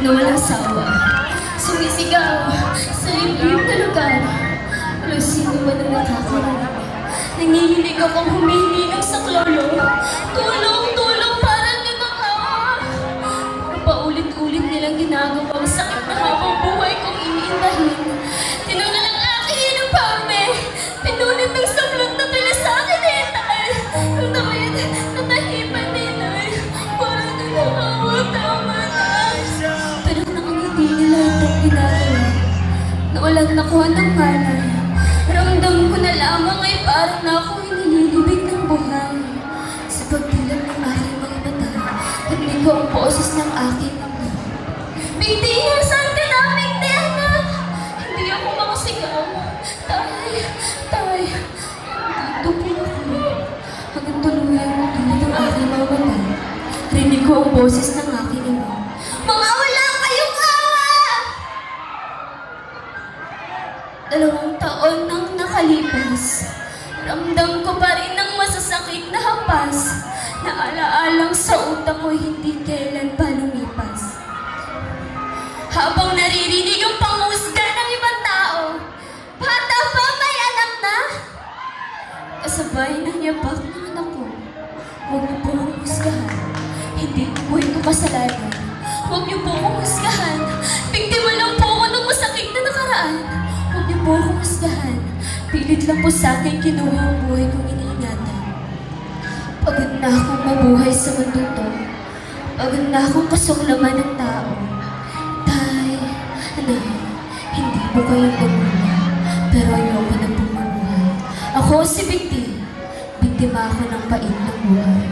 na walang sawa. Sumisigaw sa liblib na lugar. Walang sino man ang nakakarinig. Nanginginig akong humihingi ng saklolo. Tulong, tulong, parang nagmakawa. Paulit-ulit nilang ginagawang sakit na habang buhay kong iniindahin. Tinanggal ang aking inumpame. Pinunit ng sablot na pila sa akin hinay. Nung tawid, natahipan nilay. Parang nagmakawa, tama na. Pero nakangiti nila itong ginagawa. Na walang nakuha ng malay. Ramdam ko na lamang ay parang na ako inililibig ng buhay. Sa pagdilat ng aking mga mata, narinig ko ang boses ng aking ama. Bigtihan, saan ka na? Bigtihan! Hindi ako makasigaw. Tay, dito po ako. Hanggang tuluyan ang dilat ng aking mga mata. Narinig ko ang boses ng aking ama. Mga wala kayong awa! 2 taon nang nakalipas, ramdam ko pa rin ang masasakit na hampas na alaalang sa utak ko hindi kailan pa lumipas. Habang naririnig ang panghusga ng ibang tao, bata pa may anak na, kasabay ng yapak ng anak ko. Huwag niyo po akong husgahan, hindi po ito kasalanan. Huwag niyo po akong husgahan, biktima lang po ako ng masakit na nakaraan. Huwag niyo po akong husgahan, pilit lang po sa akin kinuha ang buhay kong iniingatan. Pagod na akong mabuhay sa mundo to, pagod na akong kasuklaman ng tao. Tay, anak, hindi po kayo mabuhay, pero ayoko na po mabuhay. Ako si Bikti, biktima ako ng pait ng buhay.